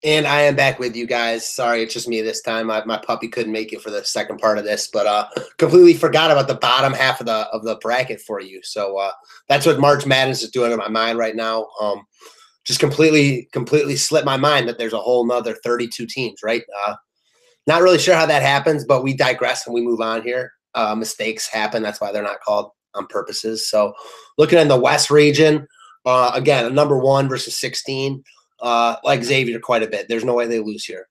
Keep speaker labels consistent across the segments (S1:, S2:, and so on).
S1: And I am back with you guys. Sorry, it's just me this time. My puppy couldn't make it for the second part of this, but completely forgot about the bottom half of the bracket for you. So that's what March Madness is doing in my mind right now. Just completely slipped my mind that there's a whole nother 32 teams, right? Not really sure how that happens, but we digress and we move on here. Mistakes happen. That's why they're not called on purposes. So looking in the West region, again, a number 1 versus 16. Like Xavier quite a bit. There's no way they lose here.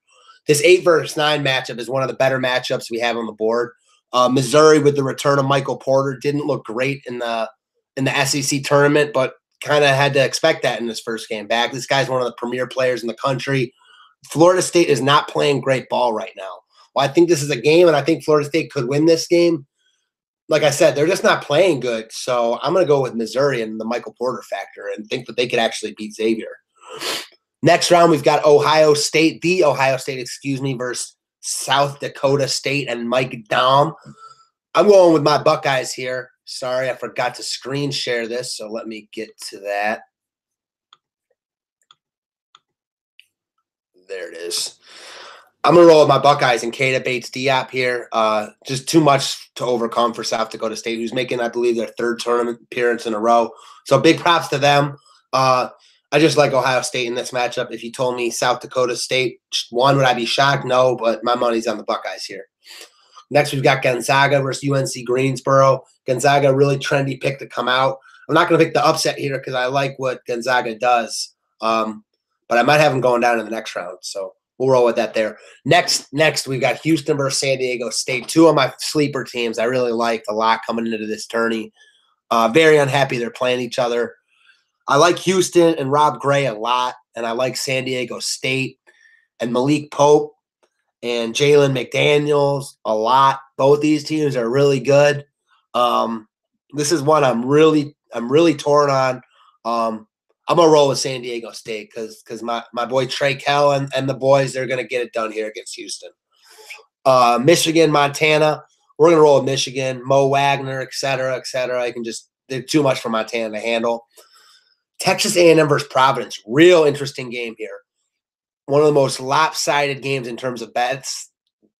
S1: This 8 versus 9 matchup is one of the better matchups we have on the board. Missouri, with the return of Michael Porter, didn't look great in the SEC tournament, but kind of had to expect that in this first game back. This guy's one of the premier players in the country. Florida State is not playing great ball right now. Well, I think this is a game, and I think Florida State could win this game. Like I said, they're just not playing good. So I'm going to go with Missouri and the Michael Porter factor and think that they could actually beat Xavier. Next round, we've got Ohio State versus South Dakota State and Mike Daum. I'm going with my Buckeyes here. Sorry, I forgot to screen share this, so let me get to that. There it is. I'm going to roll with my Buckeyes and Keita Bates-Diop here. Just too much to overcome for South Dakota State, who's making, I believe, their 3rd tournament appearance in a row. So big props to them. I just like Ohio State in this matchup. If you told me South Dakota State won, would I be shocked? No, but my money's on the Buckeyes here. Next, we've got Gonzaga versus UNC Greensboro. Gonzaga, really trendy pick to come out. I'm not going to pick the upset here because I like what Gonzaga does, but I might have them going down in the next round. So we'll roll with that there. Next, we've got Houston versus San Diego State. 2 of my sleeper teams I really liked a lot coming into this tourney. Very unhappy they're playing each other. I like Houston and Rob Gray a lot, and I like San Diego State and Malik Pope and Jalen McDaniels a lot. Both these teams are really good. This is one I'm really torn on. I'm gonna roll with San Diego State because my boy Trey Kell and the boys, they're gonna get it done here against Houston. Michigan, Montana, we're gonna roll with Michigan. Mo Wagner, et cetera. They're too much for Montana to handle. Texas A&M versus Providence, real interesting game here. One of the most lopsided games in terms of bets.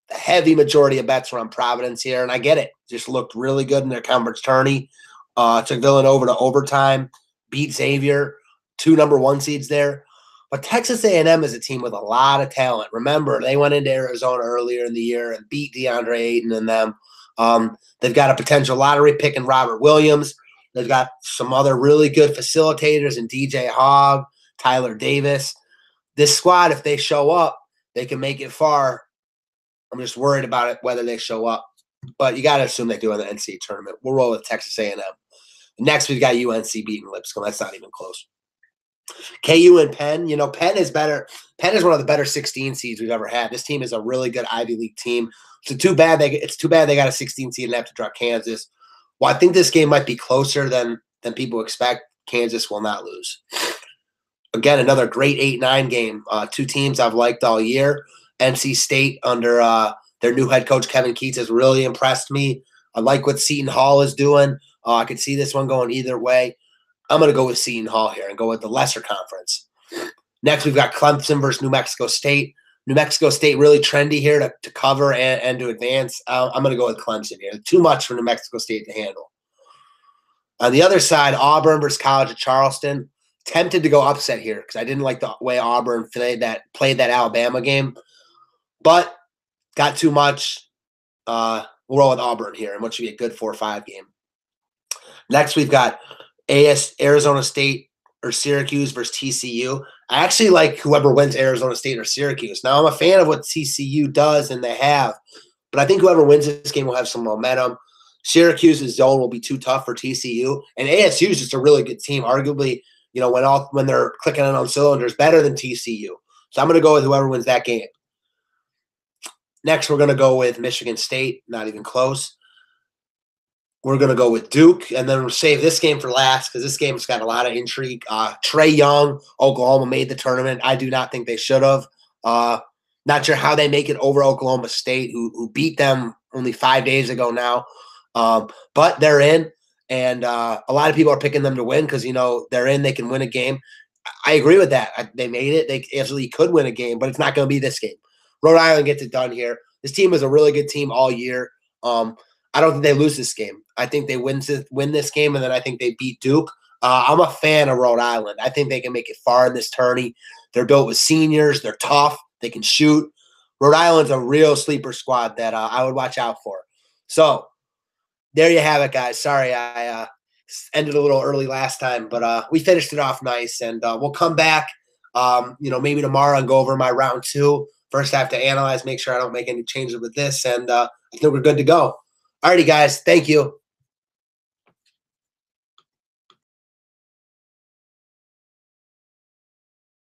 S1: The heavy majority of bets were on Providence here, and I get it. Just looked really good in their conference tourney. Took Villanova to overtime, beat Xavier, 2 number 1 seeds there. But Texas A&M is a team with a lot of talent. Remember, they went into Arizona earlier in the year and beat DeAndre Ayton and them. They've got a potential lottery pick in Robert Williams. They've got some other really good facilitators in DJ Hogg, Tyler Davis. This squad, if they show up, they can make it far. I'm just worried about it, whether they show up. But you got to assume they do in the NCAA tournament. We'll roll with Texas A&M. Next, we've got UNC beating Lipscomb. That's not even close. KU and Penn. You know, Penn is better. Penn is one of the better 16 seeds we've ever had. This team is a really good Ivy League team. So it's too bad they got a 16 seed and have to draw Kansas. Well, I think this game might be closer than people expect. Kansas will not lose. Again, another great 8-9 game. 2 teams I've liked all year. NC State under their new head coach, Kevin Keatts, has really impressed me. I like what Seton Hall is doing. I could see this one going either way. I'm going to go with Seton Hall here and go with the lesser conference. Next, we've got Clemson versus New Mexico State. New Mexico State really trendy here to cover and to advance. I'm going to go with Clemson here. Too much for New Mexico State to handle. On the other side, Auburn versus College of Charleston. Tempted to go upset here because I didn't like the way Auburn played that Alabama game. But got too much. We'll roll with Auburn here, and what should be a good 4-5 game. Next, we've got Arizona State or Syracuse versus TCU. I actually like whoever wins Arizona State or Syracuse. Now, I'm a fan of what TCU does, and they have. But I think whoever wins this game will have some momentum. Syracuse's zone will be too tough for TCU. And ASU is just a really good team, arguably, you know, when they're clicking on cylinders, better than TCU. So I'm going to go with whoever wins that game. Next, we're going to go with Michigan State. Not even close. We're going to go with Duke, and then we'll save this game for last because this game's got a lot of intrigue. Trae Young, Oklahoma made the tournament. I do not think they should have. Not sure how they make it over Oklahoma State, who beat them only 5 days ago now. But they're in, and a lot of people are picking them to win because, you know, they're in. They can win a game. I agree with that. They made it. They absolutely could win a game, but it's not going to be this game. Rhode Island gets it done here. This team is a really good team all year. I don't think they lose this game. I think they win this game, and then I think they beat Duke. I'm a fan of Rhode Island. I think they can make it far in this tourney. They're built with seniors. They're tough. They can shoot. Rhode Island's a real sleeper squad that I would watch out for. So there you have it, guys. Sorry, I ended a little early last time, but we finished it off nice, and we'll come back, maybe tomorrow and go over my round 2. First, I have to analyze, make sure I don't make any changes with this, and I think we're good to go. Alrighty, guys. Thank you.